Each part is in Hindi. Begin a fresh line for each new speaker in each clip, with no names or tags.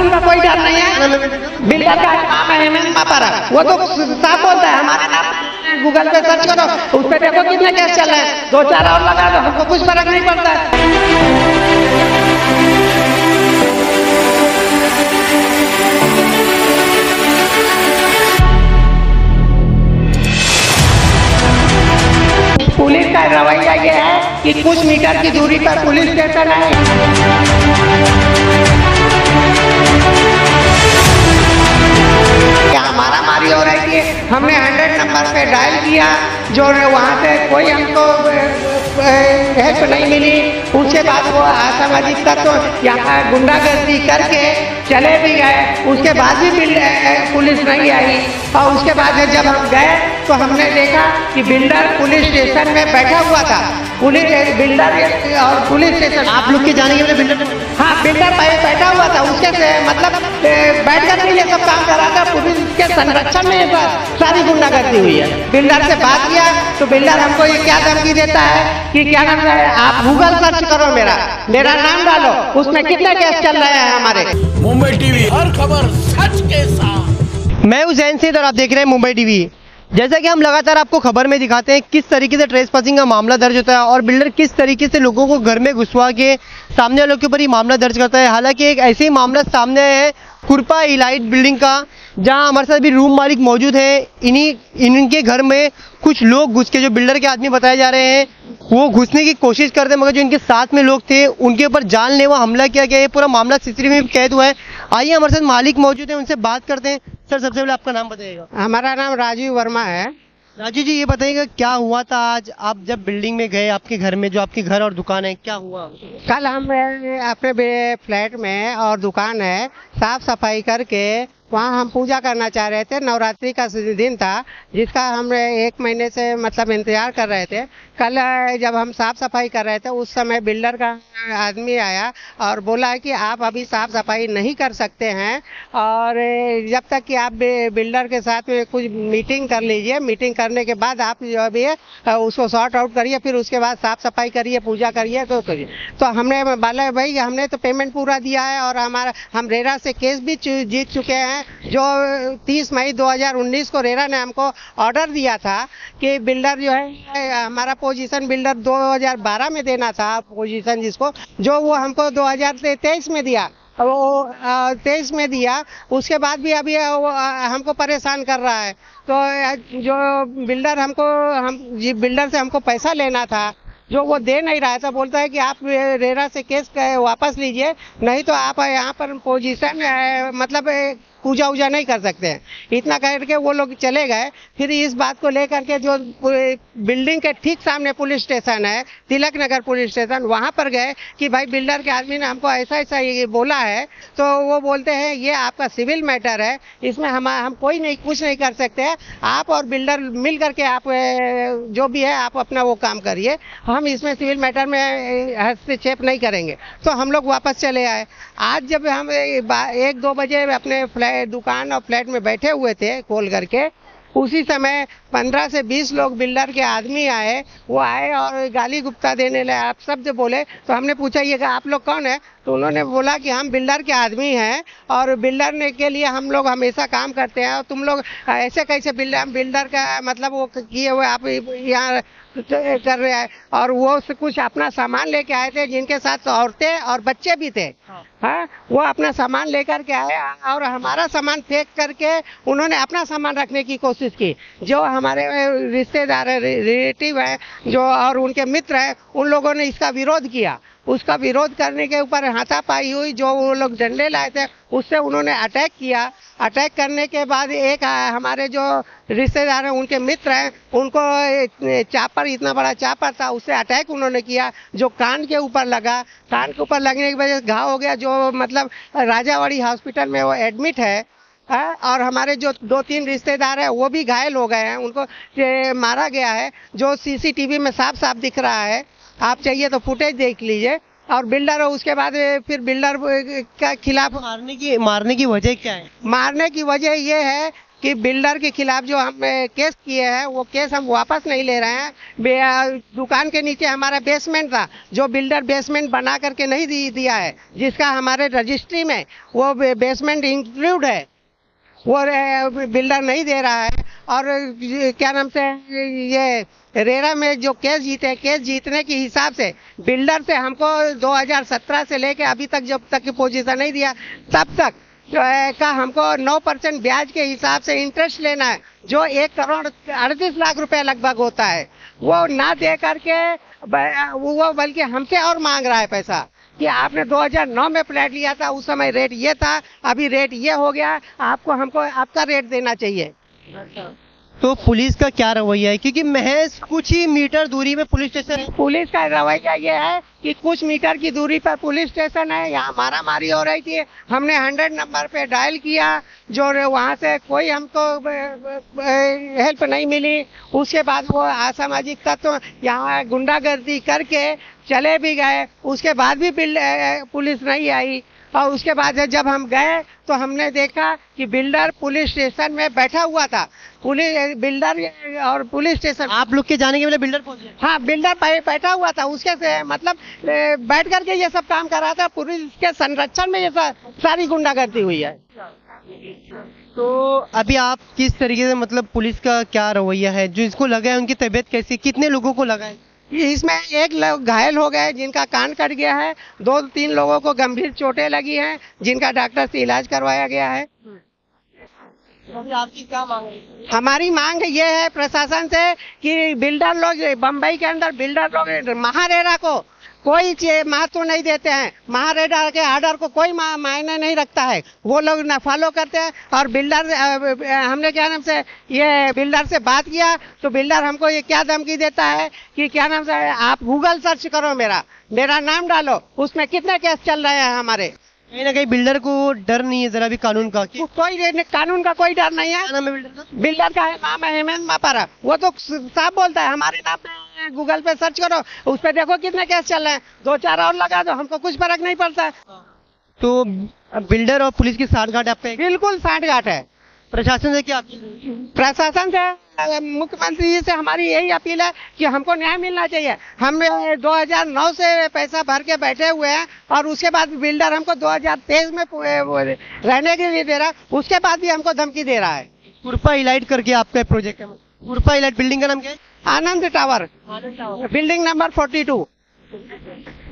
कानून का कोई डर नहीं है। बिल्डर का नाम है हेमंत पापारा, वो तो साफ बोलता है हमारे नाम। गूगल पे सर्च करो, उस पर देखो कितने केस चल रहे हैं, 2-4 और लगा दो, हमको कुछ फर्क नहीं पड़ता है। पुलिस का रवैया ये है कि कुछ मीटर की दूरी पर पुलिस स्टेशन है। क्या मारामारी हो रही थी, हमने 100 नंबर पे डायल किया, जो वहाँ से कोई हमको हेल्प नहीं मिली। उसके बाद वो असामाजिक तत्व यहाँ गुंडागर्दी करके चले भी गए, उसके बाद भी पुलिस नहीं आई। और उसके बाद जब हम गए तो हमने देखा कि बिल्डर पुलिस स्टेशन में बैठा हुआ था। पुलिस बिल्डर और पुलिस स्टेशन,
आप लोग के जाने के लिए बिल्डर,
हाँ बिल्डर बैठा हुआ था, उसके मतलब बैठ कर के ये सब काम कर रहा था। पुलिस के संरक्षण में सारी गुंडागर्दी हुई है। बिल्डर से बात किया तो बिल्डर हमको ये क्या धमकी देता है कि क्या नाम है, आप गूगल सर्च करो, मेरा नाम डालो, उसमें कितने केस चल रहे हैं हमारे।
मुंबई टीवी, हर खबर सच के साथ।
मैं हूं जैन सिंह और आप देख रहे हैं मुंबई टीवी। जैसा कि हम लगातार आपको खबर में दिखाते हैं किस तरीके से ट्रेस पासिंग का मामला दर्ज होता है और बिल्डर किस तरीके से लोगों को घर में घुसवा के सामने वालों के ऊपर ही मामला दर्ज करता है। हालांकि एक ऐसे ही मामला सामने आया है कुरपा इलाइट बिल्डिंग का, जहां हमारे साथ भी रूम मालिक मौजूद है। इनके घर में कुछ लोग घुस के, जो बिल्डर के आदमी बताए जा रहे हैं, वो घुसने की कोशिश करते हैं, मगर जो इनके साथ में लोग थे उनके ऊपर जानलेवा हमला किया गया है। पूरा मामला सीसीटीवी में कैद हुआ है। आइए हमारे साथ मालिक मौजूद है, उनसे बात करते हैं। सर, सबसे पहले आपका नाम बताइएगा।
हमारा नाम राजीव वर्मा है।
राजू जी, ये बताइएगा क्या हुआ था आज आप जब बिल्डिंग में गए, आपके घर में, जो आपकी घर और दुकान है, क्या हुआ?
कल हम अपने फ्लैट में और दुकान है साफ सफाई करके वहाँ हम पूजा करना चाह रहे थे। नवरात्रि का दिन था जिसका हम 1 महीने से मतलब इंतजार कर रहे थे। कल जब हम साफ सफाई कर रहे थे उस समय बिल्डर का आदमी आया और बोला कि आप अभी साफ सफाई नहीं कर सकते हैं, और जब तक कि आप बिल्डर के साथ में कुछ मीटिंग कर लीजिए, मीटिंग करने के बाद आप जो भी है उसको सॉर्ट आउट करिए, फिर उसके बाद साफ सफाई करिए, पूजा करिए तो करिए। तो हमने बोला भाई हमने तो पेमेंट पूरा दिया है और हम रेरा से केस भी जीत चुके हैं। जो 30 मई 2019 को रेरा ने हमको ऑर्डर दिया था कि बिल्डर जो है, हमारा पोजीशन बिल्डर 2012 में देना था पोजीशन, जिसको जो वो हमको 2023 में दिया, वो 23 में दिया। उसके बाद भी अभी हमको परेशान कर रहा है। तो जो बिल्डर बिल्डर से हमको पैसा लेना था, जो वो दे नहीं रहा था, बोलता है कि आप रेरा से केस वापस लीजिए, नहीं तो आप यहाँ पर पोजीशन मतलब पूजा वूजा नहीं कर सकते हैं। इतना करके वो लोग चले गए। फिर इस बात को लेकर के जो बिल्डिंग के ठीक सामने पुलिस स्टेशन है, तिलक नगर पुलिस स्टेशन, वहाँ पर गए कि भाई बिल्डर के आदमी ने हमको ऐसा ऐसा ये बोला है। तो वो बोलते हैं ये आपका सिविल मैटर है, इसमें हम कुछ नहीं कर सकते हैं। आप और बिल्डर मिल करके आप जो भी है आप अपना वो काम करिए, हम इसमें सिविल मैटर में हस्तक्षेप नहीं करेंगे। तो हम लोग वापस चले आए। आज जब हम 1-2 बजे अपने दुकान और फ्लैट में बैठे हुए थे खोल करके, उसी समय 15 से 20 लोग बिल्डर के आदमी आए। वो आए और गाली गुप्ता देने लगे, आप शब्द बोले। तो हमने पूछा ये आप लोग कौन है? तो उन्होंने बोला कि हम बिल्डर के आदमी हैं और बिल्डर ने के लिए हम लोग हमेशा काम करते हैं, और तुम लोग ऐसे कैसे बिल्डर का मतलब वो किए हुए आप यहाँ कर रहे हैं। और वो कुछ अपना सामान लेके आए थे, जिनके साथ औरतें और बच्चे भी थे। हाँ, वो अपना सामान लेकर के आए और हमारा सामान फेंक करके उन्होंने अपना सामान रखने की कोशिश की। जो हमारे रिश्तेदार है, रिलेटिव है जो, और उनके मित्र हैं, उन लोगों ने इसका विरोध किया। उसका विरोध करने के ऊपर हाथापाई हुई। जो वो लोग डंडे लाए थे उससे उन्होंने अटैक किया। अटैक करने के बाद एक हमारे जो रिश्तेदार हैं, उनके मित्र हैं, उनको चापर, इतना बड़ा चापर था, उससे अटैक उन्होंने किया, जो कान के ऊपर लगा। कान के ऊपर लगने की वजह से घाव हो गया, जो मतलब राजावाड़ी हॉस्पिटल में वो एडमिट है। और हमारे जो 2-3 रिश्तेदार हैं वो भी घायल हो गए हैं, उनको मारा गया है, जो सीसीटीवी में साफ साफ दिख रहा है। आप चाहिए तो फुटेज देख लीजिए। और बिल्डर, उसके बाद फिर बिल्डर के खिलाफ
मारने की वजह क्या है?
मारने की वजह ये है कि बिल्डर के खिलाफ जो हम केस किए हैं वो केस हम वापस नहीं ले रहे हैं। दुकान के नीचे हमारा बेसमेंट था, जो बिल्डर बेसमेंट बना करके नहीं दिया है, जिसका हमारे रजिस्ट्री में वो बेसमेंट इंक्लूड है, वो बिल्डर नहीं दे रहा है। और क्या नाम से ये रेरा में जो केस जीते, केस जीतने के हिसाब से बिल्डर से हमको 2017 से लेके अभी तक जब तक की पोजीशन नहीं दिया, तब तक जो है का हमको 9% ब्याज के हिसाब से इंटरेस्ट लेना है, जो 1,38,00,000 रुपए लगभग होता है। वो ना दे करके वो बल्कि हमसे और मांग रहा है पैसा कि आपने 2009 में फ्लैट लिया था, उस समय रेट ये था, अभी रेट ये हो गया, आपको हमको आपका रेट देना चाहिए।
तो पुलिस का क्या रवैया है, क्योंकि महज कुछ ही मीटर दूरी में पुलिस स्टेशन है।
पुलिस का रवैया ये है कि कुछ मीटर की दूरी पर पुलिस स्टेशन है, यहाँ मारामारी हो रही थी, हमने 100 नंबर पे डायल किया, जो वहाँ से कोई हमको हेल्प नहीं मिली। उसके बाद वो असामाजिक तत्व यहाँ गुंडागर्दी करके चले भी गए, उसके बाद भी पुलिस नहीं आई। और उसके बाद जब हम गए तो हमने देखा कि बिल्डर पुलिस स्टेशन में बैठा हुआ था। पुलिस बिल्डर और पुलिस स्टेशन,
आप लोग के जाने के पहले बिल्डर पहुंच गए?
हाँ, बिल्डर बैठा हुआ था, उसके से मतलब बैठ करके ये सब काम कर रहा था। पुलिस के संरक्षण में ये सारी गुंडागर्दी हुई है।
तो अभी आप किस तरीके से, मतलब पुलिस का क्या रवैया है, जो इसको लगा है उनकी तबीयत कैसी, कितने लोगों को लगा है?
इसमें एक लोग घायल हो गए, जिनका कान कट गया है, 2-3 लोगों को गंभीर चोटें लगी हैं, जिनका डॉक्टर से इलाज करवाया गया है।
अभी आपकी क्या मांग है?
हमारी मांग ये है प्रशासन से कि बिल्डर लोग, बम्बई के अंदर बिल्डर लोग महारेरा को कोई महत्व नहीं देते हैं। महारेरा के आर्डर को कोई मायने नहीं रखता है, वो लोग ना फॉलो करते हैं। और बिल्डर, हमने क्या नाम से ये बिल्डर से बात किया तो बिल्डर हमको ये क्या धमकी देता है कि क्या नाम से आप गूगल सर्च करो, मेरा नाम डालो, उसमें कितने केस चल रहे हैं हमारे।
कहीं ना कहीं बिल्डर को डर नहीं है जरा भी कानून का?
कोई कानून का कोई डर नहीं है।
क्या नाम है बिल्डर का?
बिल्डर का नाम है हेमंत मापारा। वो तो साफ बोलता है हमारे नाम पे गूगल पे सर्च करो, उस पे देखो कितने केस चल रहे हैं, 2-4 और लगा दो, हमको कुछ फर्क नहीं पड़ता है।
तो बिल्डर और पुलिस की साठगांठ आपका
बिल्कुल साठगांठ है।
प्रशासन से क्या?
प्रशासन से, मुख्यमंत्री जी से हमारी यही अपील है कि हमको न्याय मिलना चाहिए। हम 2009 से पैसा भर के बैठे हुए हैं और उसके बाद बिल्डर हमको 2023 में रहने के लिए दे रहा है, उसके बाद भी हमको धमकी दे रहा है।
कुरपा इलाइट करके आपका प्रोजेक्ट है, कुरपा इलाइट बिल्डिंग का नाम क्या है?
आनंद टावर, बिल्डिंग नंबर 42।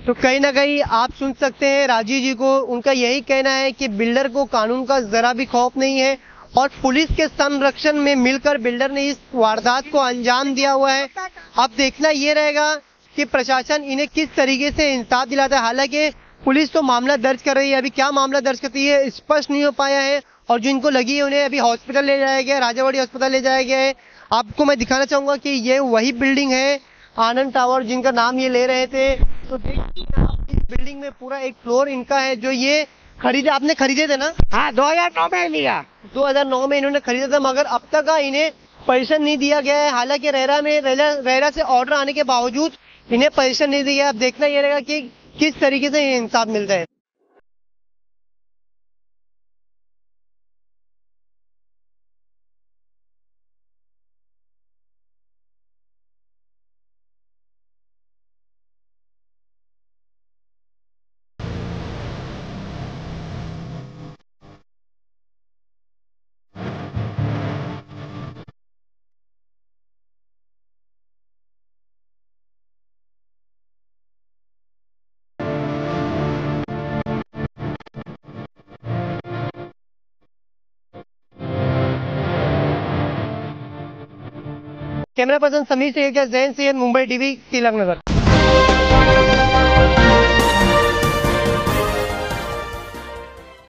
तो कहीं ना कहीं आप सुन सकते हैं राजीव जी को, उनका यही कहना है कि बिल्डर को कानून का जरा भी खौफ नहीं है और पुलिस के संरक्षण में मिलकर बिल्डर ने इस वारदात को अंजाम दिया हुआ है। अब देखना ये रहेगा कि प्रशासन इन्हें किस तरीके से इंसाफ दिलाता है। हालांकि पुलिस तो मामला दर्ज कर रही है, अभी क्या मामला दर्ज करती है स्पष्ट नहीं हो पाया है। और जो इनको लगी है उन्हें अभी हॉस्पिटल ले जाया गया, राजावाड़ी अस्पताल ले जाया गया है। आपको मैं दिखाना चाहूंगा कि ये वही बिल्डिंग है आनंद टावर, जिनका नाम ये ले रहे थे। तो देखिए इस बिल्डिंग में पूरा एक फ्लोर इनका है, जो ये खरीदे, आपने खरीदे थे ना?
हाँ, 2009 में लिया।
2009 में इन्होंने खरीदा था, मगर अब तक इन्हें पैसा नहीं दिया गया है। हालांकि रेरा से ऑर्डर आने के बावजूद इन्हें पैसा नहीं दिया गया। अब देखना ये रहेगा कि किस तरीके से इंसाफ मिलता है। कैमरा पर्सन समीर से जैन से मुंबई टीवी, तिलक नगर।